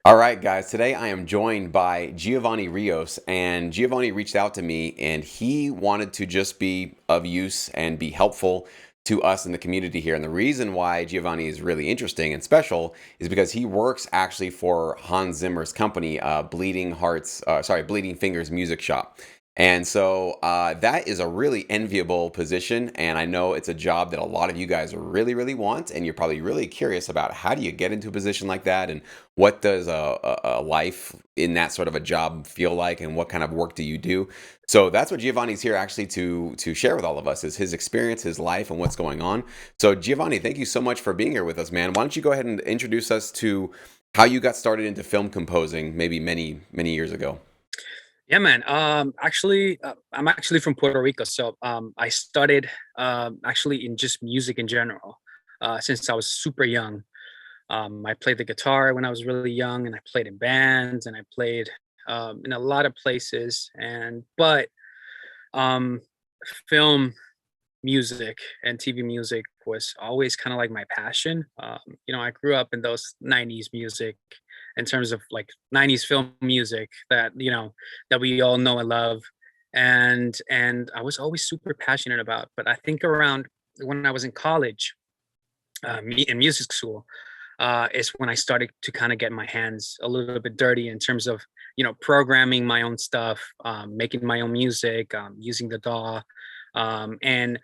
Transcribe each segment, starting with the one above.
All right, guys. Today I am joined by Giovanni Rios, and Giovanni reached out to me and he wanted to just be of use and be helpful to us in the community here. And the reason why Giovanni is really interesting and special is because he works actually for Hans Zimmer's company, Bleeding Fingers Music Shop. And so that is a really enviable position. And I know it's a job that a lot of you guys really, really want. And you're probably really curious about how do you get into a position like that? And what does a life in that sort of a job feel like? And what kind of work do you do? So that's what Giovanni's here actually to share with all of us is his experience, his life, and what's going on. So Giovanni, thank you so much for being here with us, man. Why don't you go ahead and introduce us to how you got started into film composing maybe many, many years ago? Yeah, man. I'm actually from Puerto Rico, so I started actually in just music in general since I was super young. I played the guitar when I was really young, and I played in bands, and I played in a lot of places. Um, Film music and TV music was always kind of like my passion. I grew up in those '90s music in terms of like '90s film music that we all know and love, and I was always super passionate about. But I think around when I was in college, in music school, is when I started to kind of get my hands a little bit dirty in terms of programming my own stuff, making my own music, using the DAW, and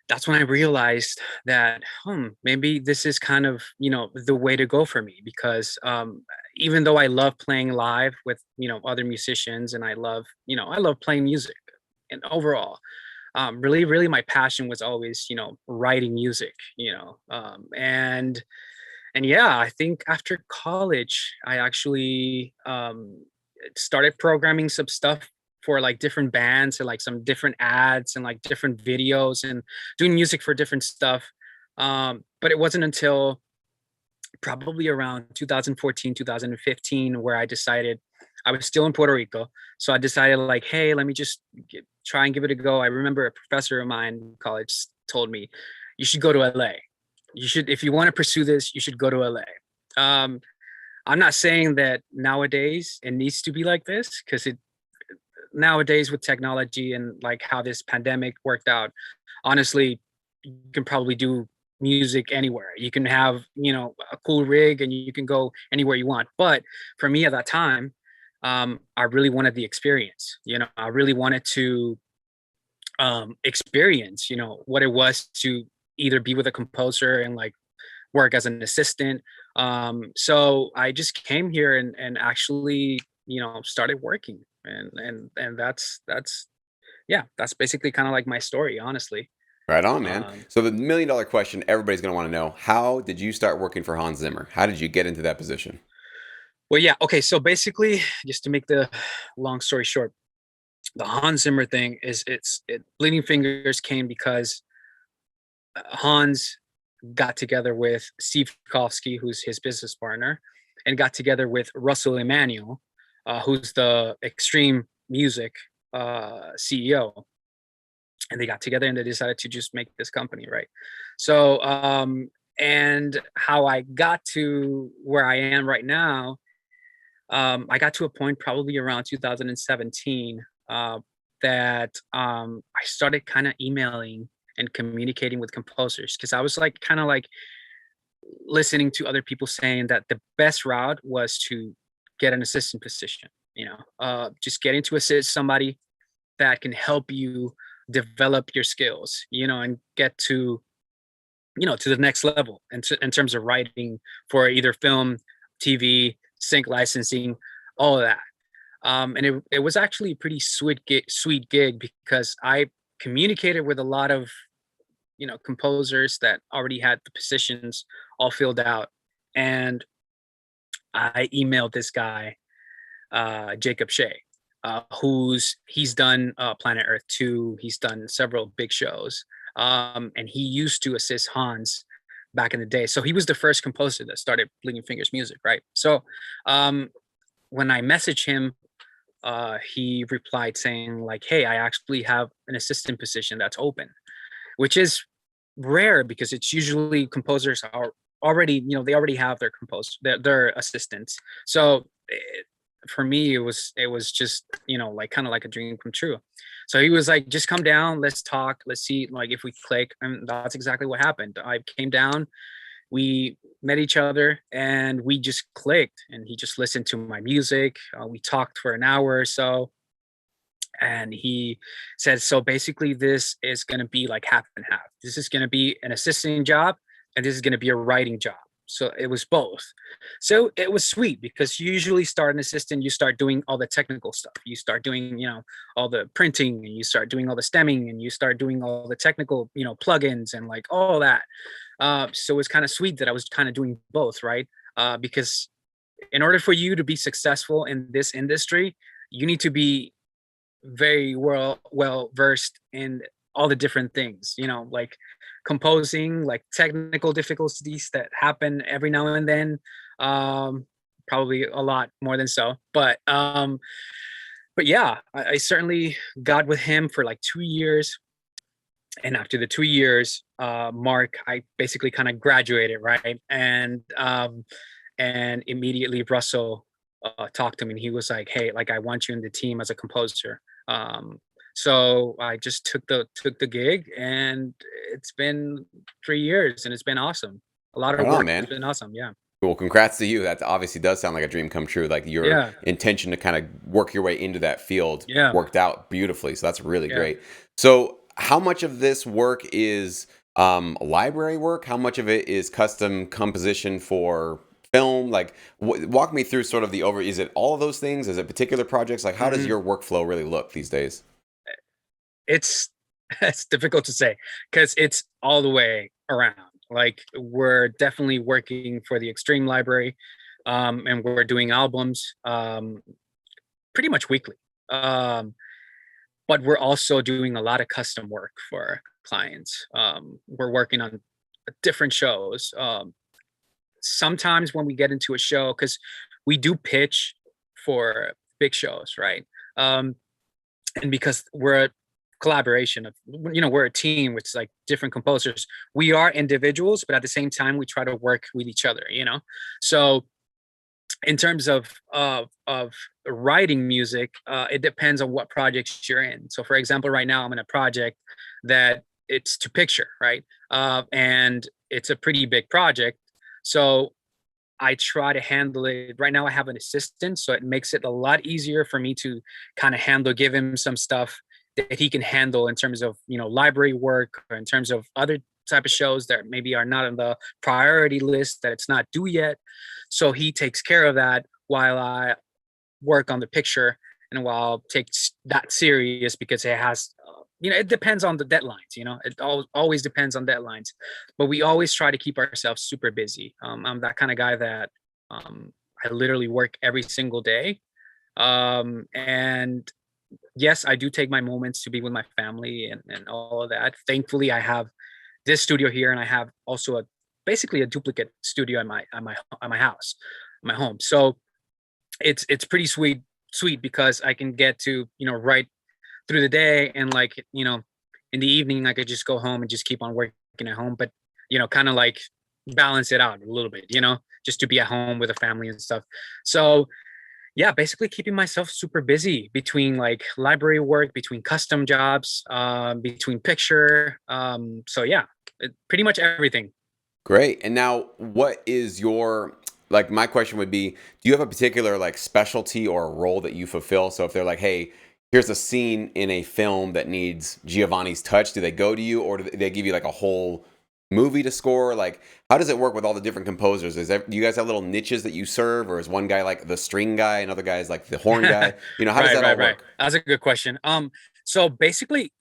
that's when I realized that, maybe this is kind of, the way to go for me because even though I love playing live with, other musicians and I love playing music and overall, really, really my passion was always, writing music, and yeah, I think after college, I actually started programming some stuff for like different bands and like some different ads and like different videos and doing music for different stuff. But it wasn't until probably around 2014, 2015 where I decided I was still in Puerto Rico. So I decided like, hey, let me just try and give it a go. I remember a professor of mine in college told me, you should go to LA. You should, if you want to pursue this, you should go to LA. I'm not saying that nowadays it needs to be like this because it nowadays with technology and like how this pandemic worked out, honestly, you can probably do music anywhere. You can have, a cool rig and you can go anywhere you want. But for me at that time, I really wanted the experience. I really wanted to experience, what it was to either be with a composer and like work as an assistant. So I just came here and actually, started working, and that's yeah, that's basically kind of like my story, honestly. Right on, man. Um, So the $1 million question everybody's going to want to know, how did you start working for Hans Zimmer? How did you get into that position? well, yeah, okay. So basically, just to make the long story short, the Hans Zimmer thing is Bleeding Fingers came because Hans got together with Steve Kofsky, who's his business partner, and got together with Russell Emanuel, who's the Extreme Music CEO. And they got together and they decided to just make this company, right? So, and how I got to where I am right now, I got to a point probably around 2017 that I started kind of emailing and communicating with composers because I was like kind of like listening to other people saying that the best route was to get an assistant position, just getting to assist somebody that can help you develop your skills, and get to the next level in terms of writing for either film, TV, sync licensing, all of that. And it was actually a pretty sweet gig because I communicated with a lot of composers that already had the positions all filled out, and I emailed this guy, Jacob Shea, he's done Planet Earth 2. He's done several big shows, and he used to assist Hans back in the day. So he was the first composer that started Bleeding Fingers music, right? So um, when I messaged him, he replied saying like, "Hey, I actually have an assistant position that's open," which is rare because it's usually composers are already, they already have their their assistants. So for me, it was just, like kind of like a dream come true. So he was like, just come down, let's talk, let's see like if we click. And that's exactly what happened. I came down, we met each other, and we just clicked, and he just listened to my music. We talked for an hour or so, and he said, so basically this is going to be like half and half. This is going to be an assisting job, and this is going to be a writing job. So it was both. So it was sweet, because you usually start an assistant, you start doing all the technical stuff, you start doing, all the printing, and you start doing all the stemming, and you start doing all the technical, plugins and like all that. So it's kind of sweet that I was kind of doing both, right? Because in order for you to be successful in this industry, you need to be very well versed in all the different things, like composing, like technical difficulties that happen every now and then, probably a lot more than so, but yeah, I certainly got with him for like 2 years. And after the 2 years mark, I basically kind of graduated, right? And immediately Russell talked to me, and he was like, hey, like I want you in the team as a composer. So I just took the gig, and it's been 3 years, and it's been awesome. A lot Right of on, work. man. It's been awesome. Yeah. Well, congrats to you. That obviously does sound like a dream come true. Like your Yeah. intention to kind of work your way into that field Yeah. worked out beautifully. So that's really Yeah. great. So how much of this work is library work? How much of it is custom composition for film? Like walk me through sort of the is it all of those things? Is it particular projects? Like how does Mhm. your workflow really look these days? It's it's difficult to say, because it's all the way around. Like we're definitely working for the Extreme Library, and we're doing albums pretty much weekly. Um, but we're also doing a lot of custom work for clients. We're working on different shows. Sometimes when we get into a show, because we do pitch for big shows, right? Um, and because we're a collaboration of, we're a team with like different composers. We are individuals, but at the same time, we try to work with each other. So in terms of writing music, it depends on what projects you're in. So for example, right now I'm in a project that it's to picture, right? And it's a pretty big project. So I try to handle it. Right now I have an assistant, so it makes it a lot easier for me to kind of give him some stuff that he can handle in terms of, library work, or in terms of other type of shows that maybe are not on the priority list, that it's not due yet. So he takes care of that while I work on the picture, and while takes that serious, because it has, it depends on the deadlines. It always depends on deadlines, but we always try to keep ourselves super busy. I'm that kind of guy that I literally work every single day. And yes, I do take my moments to be with my family, and all of that. Thankfully, I have this studio here, and I have also basically a duplicate studio at my house, my home. So it's pretty sweet, because I can get to, write through the day, and like, in the evening I could just go home and just keep on working at home, but kind of like balance it out a little bit, just to be at home with a family and stuff. So yeah, basically keeping myself super busy between like library work, between custom jobs, between picture. So yeah, pretty much everything. Great. And now what is your like my question would be, do you have a particular like specialty or a role that you fulfill? So if they're like, "Hey, here's a scene in a film that needs Giovanni's touch," do they go to you, or do they give you like a whole movie to score? Like how does it work with all the different composers? Do you guys have little niches that you serve, or is one guy like the string guy, another guy is like the horn guy? How does Right, that all right, right. work? That's a good question. So basically,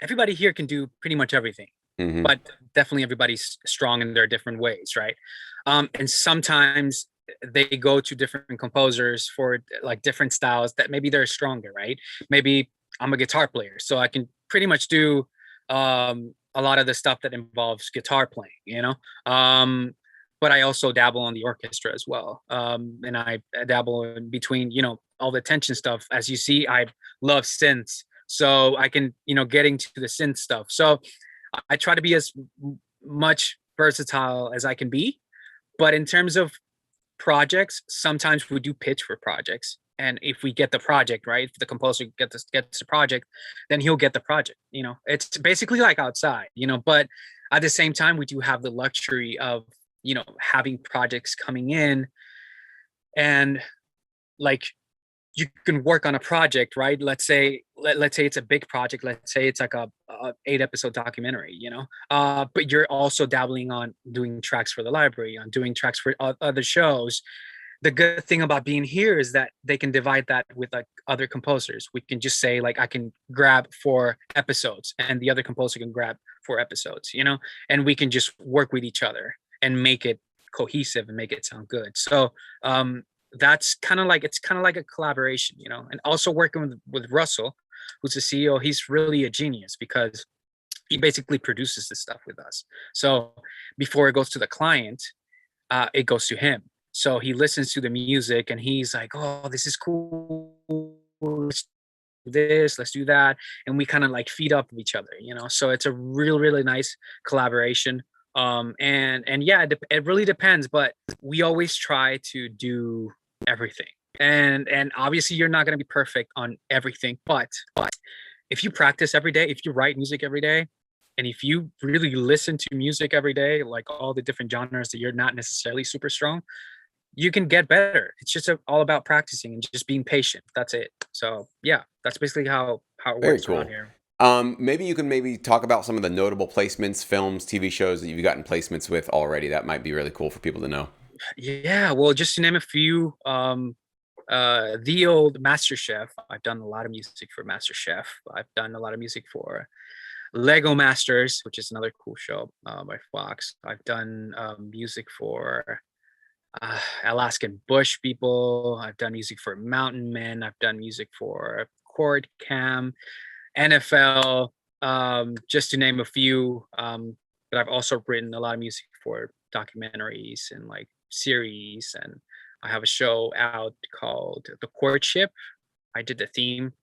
everybody here can do pretty much everything, Hmm. but definitely everybody's strong in their different ways, right? And sometimes they go to different composers for like different styles that maybe they're stronger, right? Maybe I'm a guitar player, so I can pretty much do a lot of the stuff that involves guitar playing. But I also dabble on the orchestra as well. And I dabble in between, all the tension stuff. As you see, I love synths. So I can, getting to the synth stuff. So I try to be as much versatile as I can be. But in terms of projects, sometimes we do pitch for projects. And if we get the project, right, if the composer gets the project, then he'll get the project. It's basically like outside, but at the same time, we do have the luxury of, having projects coming in, and like you can work on a project, right? Let's say it's a big project. Let's say it's like a 8 episode documentary, but you're also dabbling on doing tracks for the library, on doing tracks for other shows. The good thing about being here is that they can divide that with like other composers. We can just say like, I can grab 4 episodes and the other composer can grab 4 episodes, and we can just work with each other and make it cohesive and make it sound good. So that's it's kind of like a collaboration, and also working with Russell, who's the CEO. He's really a genius because he basically produces this stuff with us. So before it goes to the client, it goes to him. So he listens to the music and he's like, oh, this is cool. Let's do this, let's do that. And we kind of like feed up with each other, so it's a really nice collaboration. And yeah, it really depends, but we always try to do everything. And obviously you're not going to be perfect on everything, but if you practice every day, if you write music every day, and if you really listen to music every day, like all the different genres that you're not necessarily super strong, you can get better. It's just all about practicing and just being patient. That's it. So yeah, that's basically how it Very works cool. around here. Maybe you can talk about some of the notable placements, films, TV shows that you've gotten placements with already. That might be really cool for people to know. Yeah, well, just to name a few, the old MasterChef. I've done a lot of music for MasterChef. I've done a lot of music for Lego Masters, which is another cool show by Fox. I've done music for Alaskan Bush people. I've done music for Mountain Men. I've done music for Chord Cam, NFL, just to name a few. But I've also written a lot of music for documentaries and like series. And I have a show out called The Courtship. I did the theme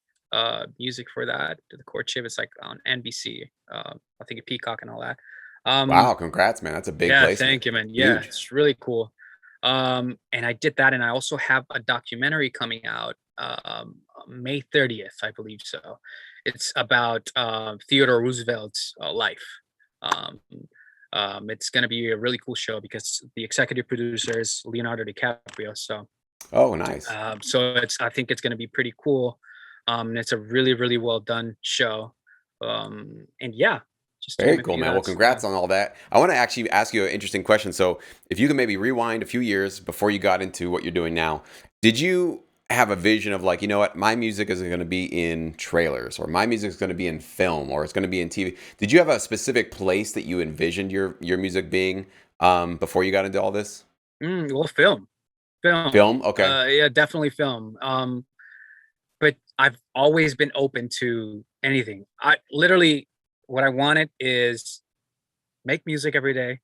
music for that. The Courtship is like on NBC. I think a Peacock and all that. Wow, congrats, man. That's a big Yeah, placement. thank you, man. Yeah, Huge. it's really cool. And I did that, and I also have a documentary coming out May 30th, I believe so. It's about Theodore Roosevelt's life. Um, it's going to be a really cool show because the executive producer is Leonardo DiCaprio. Oh, nice. I think it's going to be pretty cool. And it's a really well done show. And yeah, just to Very name a cool, few. man. Well, That's yeah. congrats on all that. I want to actually ask you an interesting question. So, if you can maybe rewind a few years before you got into what you're doing now, did you have a vision of like, you know what, my music is going to be in trailers, or my music is going to be in film, or it's going to be in TV? Did you have a specific place that you envisioned your music being before you got into all this? Well, film. Film, okay. Yeah, definitely film. But I've always been open to anything. I literally, what I wanted is make music every day,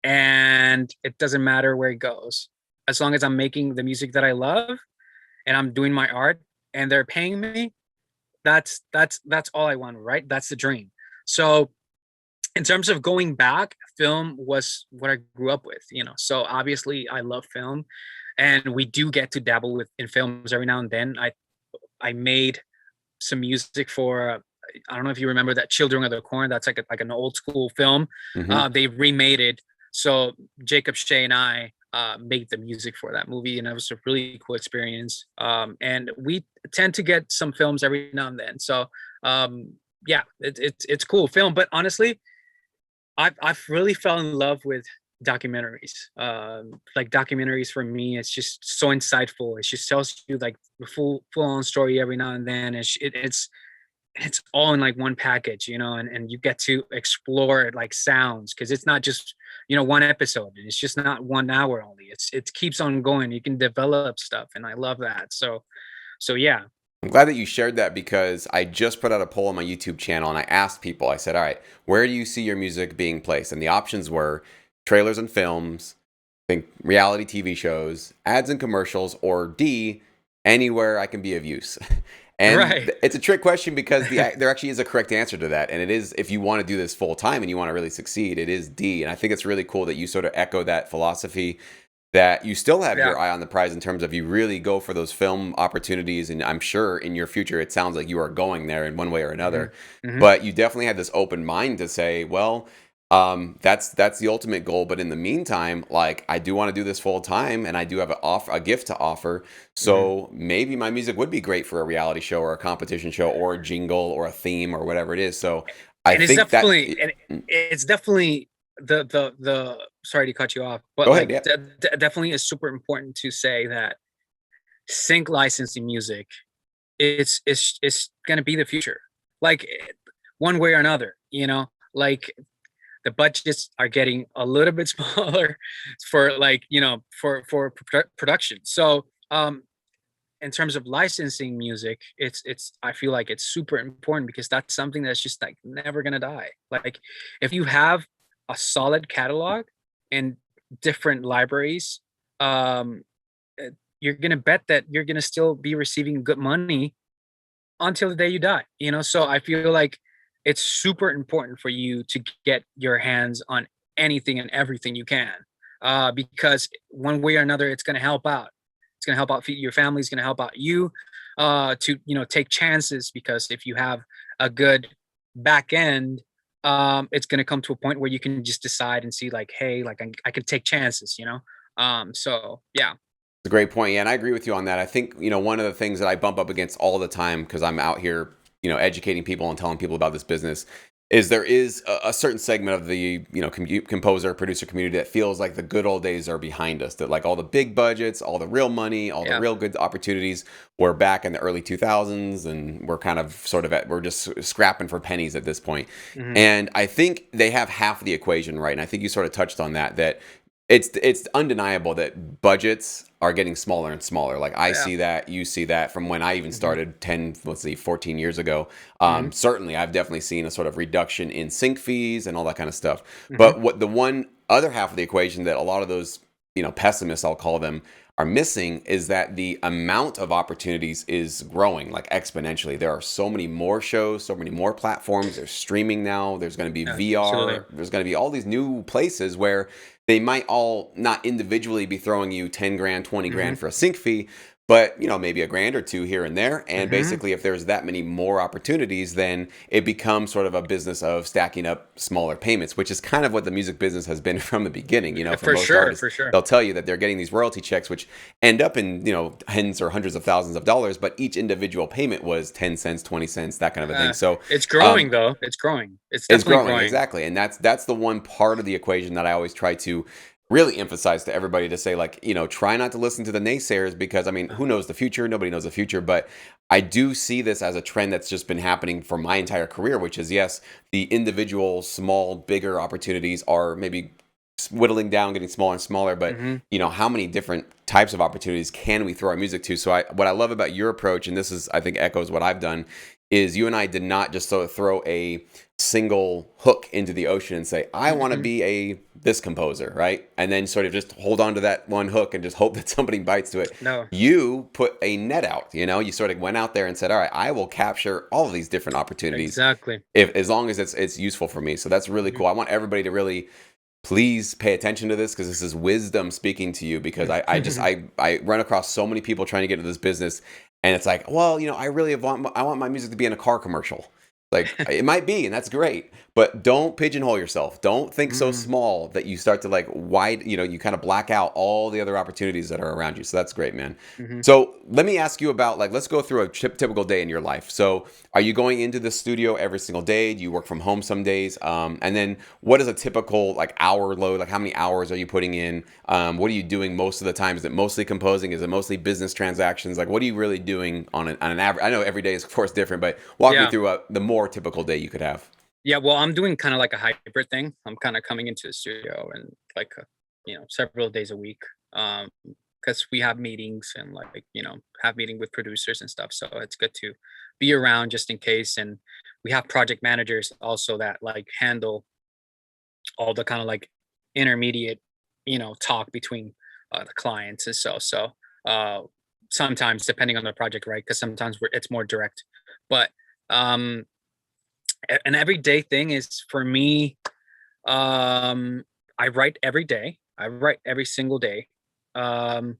and it doesn't matter where it goes, as long as I'm making the music that I love and I'm doing my art and they're paying me. That's all I want, right? That's the dream. So in terms of going back, film was what I grew up with, So obviously I love film, and we do get to dabble in films every now and then. I made some music for I don't know if you remember that Children of the Corn. That's like an old school film. Hmm. They remade it. So Jacob Shea and I made the music for that movie, and it was a really cool experience. And we tend to get some films every now and then. So yeah, it's cool film. But honestly, I've really fell in love with documentaries. Like documentaries for me, it's just so insightful. It just tells you like the full on story every now and then. It's all in like one package, and you get to explore like sounds, because it's not just one episode. It's just not 1 hour only. It keeps on going. You can develop stuff, and I love that. So yeah. I'm glad that you shared that, because I just put out a poll on my YouTube channel and I asked people, I said, all right, where do you see your music being placed? And the options were trailers and films, think reality TV shows, ads and commercials, or D, anywhere I can be of use. And Right. it's a trick question because there actually is a correct answer to that. And it is, if you want to do this full time and you want to really succeed, it is D. And I think it's really cool that you sort of echo that philosophy, that you still have Yeah. your eye on the prize in terms of you really go for those film opportunities. And I'm sure in your future, it sounds like you are going there in one way or Hmm. another. Hmm. But you definitely had this open mind to say, well, that's the ultimate goal. But in the meantime, like, I do want to do this full time, and I do have a gift to offer. Hmm. So maybe my music would be great for a reality show or a competition show or a jingle or a theme or whatever it is. So I And it's think that. definitely, and it's definitely the sorry to cut you off, but Go ahead. like Yeah. definitely is super important to say that sync licensing music, it's gonna be the future. Like one way or another, like the budgets are getting a little bit smaller for like, for production. So in terms of licensing music, it's I feel like it's super important because that's something that's just like never gonna die. Like if you have a solid catalog and different libraries, um, you're gonna bet that you're gonna still be receiving good money until the day you die. So I feel like it's super important for you to get your hands on anything and everything you can, because one way or another, it's gonna help out. It's gonna help out your family. It's gonna help out you, to take chances, because if you have a good back end, it's gonna come to a point where you can just decide and see like, hey, like I can take chances. So yeah. It's a great point. Yeah, and I agree with you on that. I think, one of the things that I bump up against all the time because I'm out here, educating people and telling people about this business is there is a certain segment of the, composer, producer community that feels like the good old days are behind us, that like all the big budgets, all the real money, all the Yeah. real good opportunities were back in the early 2000s, and we're kind of sort of we're just scrapping for pennies at this point. Hmm. And I think they have half the equation right. And I think you sort of touched on that it's undeniable that budgets are getting smaller and smaller. Like I Yeah. see that, you see that from when I even Hmm. started 10, let's see, 14 years ago. Hmm. Certainly, I've definitely seen a sort of reduction in sync fees and all that kind of stuff. Hmm. But what the one other half of the equation that a lot of those, pessimists, I'll call them, are missing is that the amount of opportunities is growing like exponentially. There are so many more shows, so many more platforms. There's streaming now. There's going to be Absolutely. VR. There's going to be all these new places where they might all not individually be throwing you 10 grand, 20 Hmm. grand for a sync fee, but maybe a grand or two here and there. And Hmm. basically, if there's that many more opportunities, then it becomes sort of a business of stacking up smaller payments, which is kind of what the music business has been from the beginning. For For most sure, artists, for sure. they'll tell you that they're getting these royalty checks, which end up in tens or hundreds of thousands of dollars, but each individual payment was 10 cents, 20 cents, that kind of a thing. Uh, So it's um, growing though. It's growing. It's it's definitely growing, growing. exactly, and that's the one part of the equation that I always try to really emphasize to everybody, to say, like, try not to listen to the naysayers, because I mean, Uh, who knows the future? Nobody knows the future, but I do see this as a trend that's just been happening for my entire career, which is, yes, the individual small, bigger opportunities are maybe whittling down, getting smaller and smaller, but mhm. how many different types of opportunities can we throw our music to? So what I love about your approach, and this is, I think, echoes what I've done, is you and I did not just sort of throw a single hook into the ocean and say, I want to Mhm. be this composer, right? And then sort of just hold on to that one hook and just hope that somebody bites to it. No, You put a net out, you sort of went out there and said, all right, I will capture all of these different opportunities, exactly. if as long as it's useful for me. So that's really Mhm. cool. I want everybody to really please pay attention to this, because this is wisdom speaking to you, because I run across so many people trying to get into this business, and it's like, well, I want my music to be in a car commercial. Like, it might be, and that's great, but don't pigeonhole yourself. Don't think so Mm. small that you start to like you kind of black out all the other opportunities that are around you. So that's great, man. Mhm. So let me ask you about, like, let's go through a typical day in your life. So are you going into the studio every single day? Do you work from home some days? And then what is a typical like hour load? Like, how many hours are you putting in? What are you doing most of the time? Is it mostly composing? Is it mostly business transactions? Like, what are you really doing on an average? I know every day is, of course, different, but walk me Yeah. through the more typical day you could have. Yeah, well, I'm doing kinda like a hybrid thing. I'm kinda coming into the studio and like, several days a week, because we have meetings and like, have meeting with producers and stuff. So it's good to be around just in case. And we have project managers also that like handle all the kind of like intermediate, talk between the clients and so uh sometimes depending on the project, right? Because sometimes it's more direct. But um, an everyday thing is for me. I write every day. I write every single day. Um,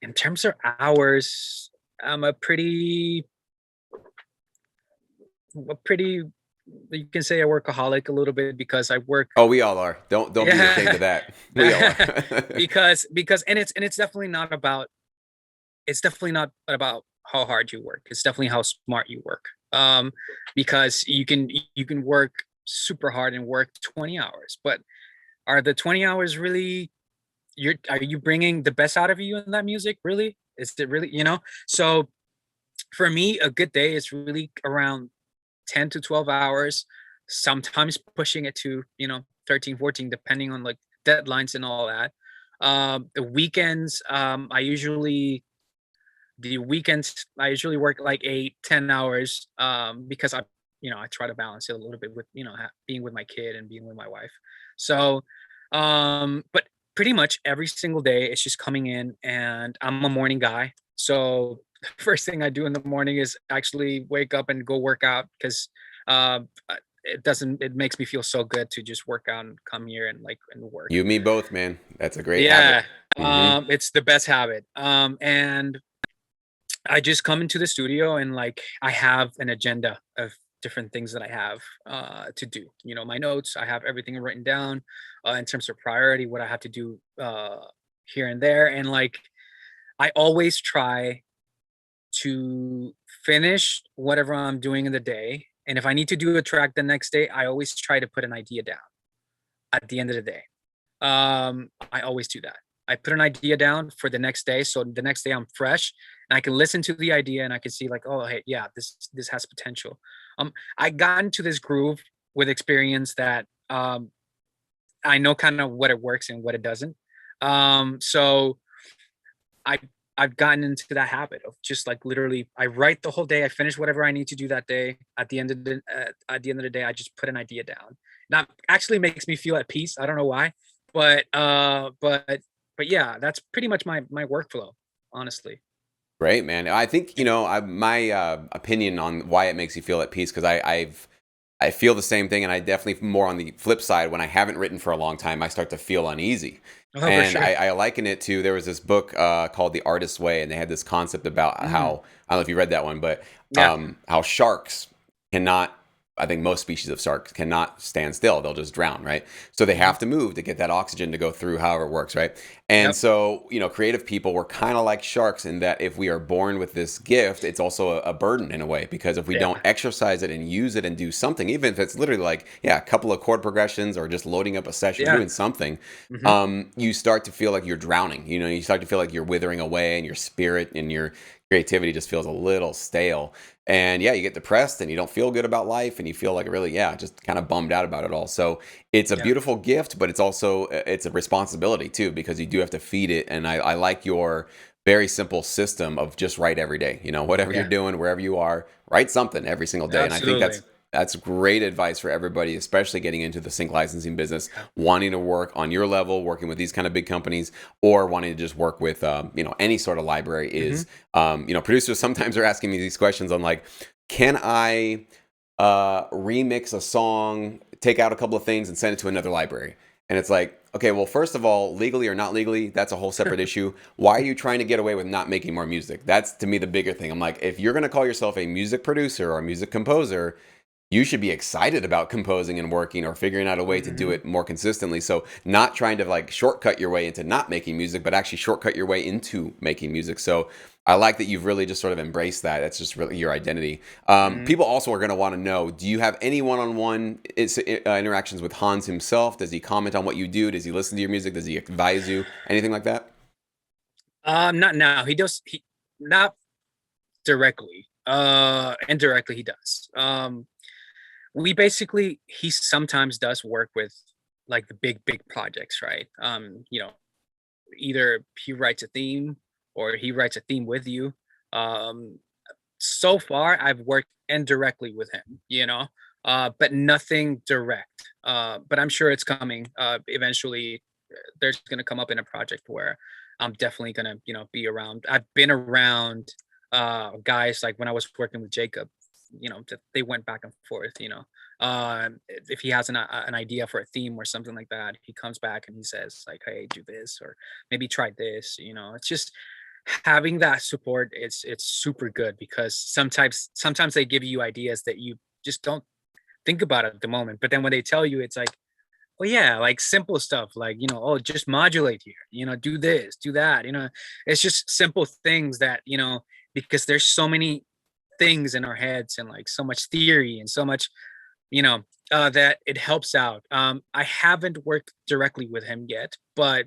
in terms of hours, I'm a pretty. You can say a workaholic a little bit because I work. Oh, we all are. Don't be ashamed Yeah, of that. We all are. because and it's definitely not about. It's definitely not about how hard you work. It's definitely how smart you work. Because you can work super hard and work 20 hours, but are the 20 hours really are you bringing the best out of you in that music? Really? Is it really, So for me, a good day is really around 10 to 12 hours, sometimes pushing it to, 13, 14, depending on like deadlines and all that. The weekends, I usually work like 8, 10 hours, because I try to balance it a little bit with, being with my kid and being with my wife. So, but pretty much every single day it's just coming in, and I'm a morning guy. So first thing I do in the morning is actually wake up and go work out because it makes me feel so good to just work out and come here and work. You and me both, man. That's a great habit. Yeah. It's the best habit. And I just come into the studio and I have an agenda of different things that I have to do. My notes, I have everything written down in terms of priority, what I have to do here and there. And I always try to finish whatever I'm doing in the day. And if I need to do a track the next day, I always try to put an idea down at the end of the day. I always do that. I put an idea down for the next day, so the next day I'm fresh and I can listen to the idea and I can see oh, hey, yeah, this has potential. I got into this groove with experience that I know kind of what it works and what it doesn't. So I I've gotten into that habit of just literally I write the whole day. I finish whatever I need to do that day. At the end of the day, I just put an idea down. That actually makes me feel at peace. I don't know why, but yeah, that's pretty much my workflow, honestly. Great, man. I think, my opinion on why it makes you feel at peace, because I feel the same thing, and I definitely more on the flip side. When I haven't written for a long time, I start to feel uneasy, Oh, for and sure. I liken it to there was this book called The Artist's Way, and they had this concept about Mm, how I don't know if you read that one, but yeah. how sharks cannot. I think most species of sharks cannot stand still; they'll just drown, right? So they Hmm. have to move to get that oxygen to go through, however it works, right? And Yep. so, creative people, we're kind of like sharks in that if we are born with this gift, it's also a burden in a way, because if we don't Yeah. exercise it and use it and do something, even if it's literally a couple of chord progressions or just loading up a session, Yeah. doing something, Hmm. you start to feel like you're drowning. You start to feel like you're withering away, and your spirit and your creativity just feels a little stale. And yeah, you get depressed and you don't feel good about life, and you feel like really, yeah, just kind of bummed out about it all. So it's a Yeah. beautiful gift, but it's a responsibility too, because you do have to feed it. And I like your very simple system of just write every day. Whatever you're Yeah. doing, wherever you are, write something every single day. And I think Absolutely. that's great advice for everybody, especially getting into the sync licensing business, Yeah. wanting to work on your level, working with these kind of big companies, or wanting to just work with any sort of library Hmm. is. Producers sometimes are asking me these questions on can I remix a song, take out a couple of things, and send it to another library? And it's like, okay, well, first of all, legally or not legally, that's a whole separate issue. Why are you trying to get away with not making more music? That's to me the bigger thing. I'm like, if you're going to call yourself a music producer or a music composer, you should be excited about composing and working or figuring out a way to do Hmm. it more consistently. So not trying to shortcut your way into not making music, but actually shortcut your way into making music. So I like that you've really just sort of embraced that. That's just really your identity. Hmm. People also are going to want to know, do you have any one-on-one interactions with Hans himself? Does he comment on what you do? Does he listen to your music? Does he advise you? Anything like that? Not now. He does. He not directly. Indirectly he does. We basically he sometimes does work with the big projects, right? Either he writes a theme or he writes a theme with you. Um, so far I've worked indirectly with him, but nothing direct. But I'm sure it's coming. Eventually, there's going to come up in a project where I'm definitely gonna, be around. I've been around guys like when I was working with Jacob, they went back and forth, if he has an idea for a theme or something like that, he comes back and he says like, hey, do this, or maybe try this. It's just having that support. It's super good, because sometimes they give you ideas that you just don't think about at the moment, but then when they tell you, it's like, oh yeah, like simple stuff, like, oh, just modulate here, do this, do that, it's just simple things that, because there's so many things in our heads, and like so much theory and so much, that it helps out. I haven't worked directly with him yet, but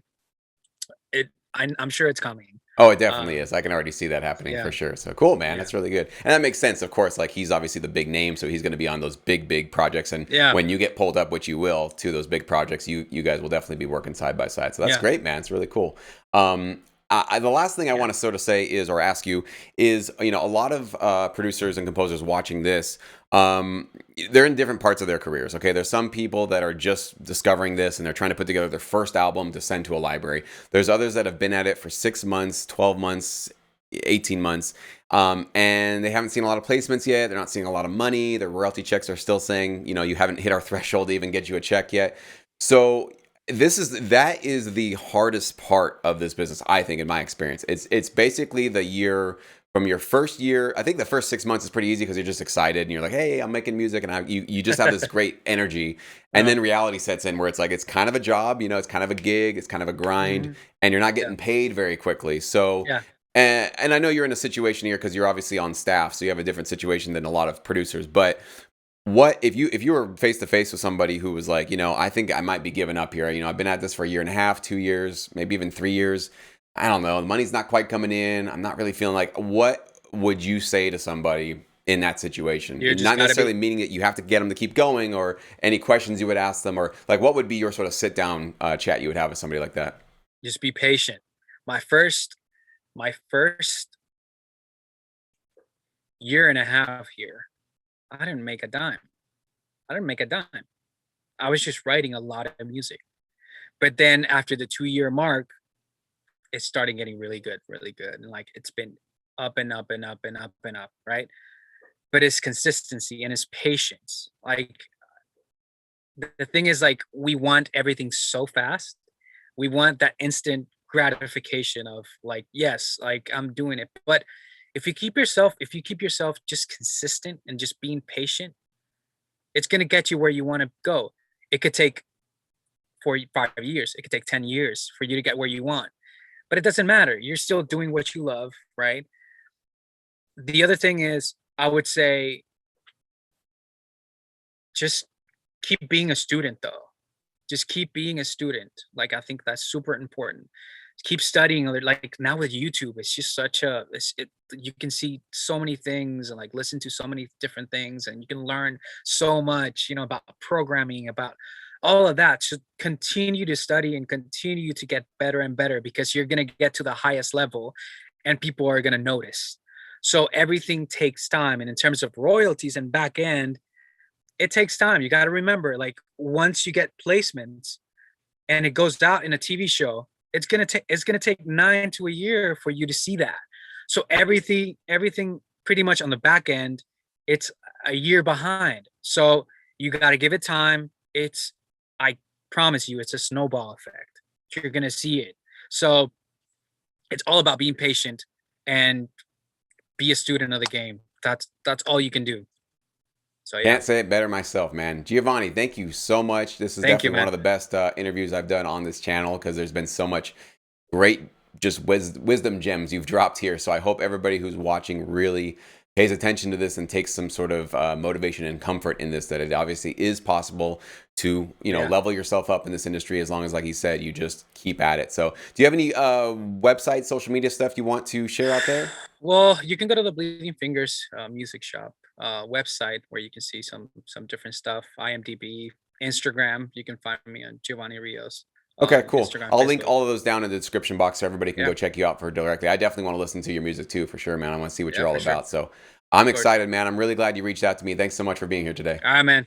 I'm sure it's coming. Oh, it definitely um is. I can already see that happening for yeah, sure. So cool, man. yeah, That's really good. And that makes sense, of course. Like he's obviously the big name, so he's going to be on those big projects. And yeah, when you get pulled up, which you will, to those big projects, you guys will definitely be working side by side. So that's yeah, great, man. It's really cool. The last thing I yeah, want to sort of say is, or ask you, is a lot of producers and composers watching this. They're in different parts of their careers. Okay, there's some people that are just discovering this and they're trying to put together their first album to send to a library. There's others that have been at it for 6 months, 12 months, 18 months, and they haven't seen a lot of placements yet. They're not seeing a lot of money. Their royalty checks are still saying, you haven't hit our threshold to even get you a check yet. So that is the hardest part of this business, I think, in my experience. It's basically the year from your first year. I think the first 6 months is pretty easy because you're just excited and you're like, hey, I'm making music, and you just have this great energy. And uh, then reality sets in where it's like, it's kind of a job, it's kind of a gig, it's kind of a grind, mhm, and you're not yeah, getting paid very quickly. So yeah, and I know you're in a situation here because you're obviously on staff, so you have a different situation than a lot of producers. But what if you were face to face with somebody who was like, I think I might be giving up here. I've been at this for a year and a half, 2 years, maybe even 3 years. I don't know. The money's not quite coming in. I'm not really feeling like. What would you say to somebody in that situation? you just Not gotta necessarily be meaning that you have to get them to keep going, or any questions you would ask them, or like what would be your sort of sit down chat you would have with somebody like that? just be patient. My first year and a half here, I didn't make a dime. I didn't make a dime. I was just writing a lot of music. But then after the 2-year mark, it started getting really good, really good. And like it's been up and up and up and up and up, right? But it's consistency and it's patience. Like the thing is, like, we want everything so fast. We want that instant gratification of like, yes, like I'm doing it. But if you keep yourself just consistent and just being patient, it's gonna get you where you want to go. It could take 5 years, it could take 10 years for you to get where you want. But it doesn't matter. You're still doing what you love, right? The other thing is, I would say, just keep being a student though. Just keep being a student. Like, I think that's super important. Keep studying. Like now with YouTube, it's just you can see so many things and like listen to so many different things, and you can learn so much, about programming, about all of that. So continue to study and continue to get better and better, because you're gonna get to the highest level and people are gonna notice. So everything takes time. And in terms of royalties and back end, it takes time. You got to remember, like, once you get placements and it goes out in a TV show, it's gonna take 9 to a year for you to see that. So everything pretty much on the back end, it's a year behind. So you got to give it time. I promise you, it's a snowball effect. You're gonna see it. So it's all about being patient and be a student of the game. That's all you can do. So yeah, Can't say it better myself, man. Giovanni, thank you so much. This is thank you, definitely one man. of the best interviews I've done on this channel because there's been so much great just wisdom gems you've dropped here. So I hope everybody who's watching really pays attention to this and takes some sort of motivation and comfort in this, that it obviously is possible to Yeah. level yourself up in this industry, as long as, like you said, you just keep at it. So do you have any website, social media stuff you want to share out there? Well, you can go to the Bleeding Fingers music shop website, where you can see some different stuff. IMDb, Instagram. You can find me on Giovanni Rios. Okay, cool. Instagram, I'll link Facebook. all of those down in the description box so everybody can Yeah, go check you out for directly. I definitely want to listen to your music too, for sure, man. I want to see what yeah, you're all for sure. about. So I'm Of course. excited, man. I'm really glad you reached out to me. Thanks so much for being here today. All right, man.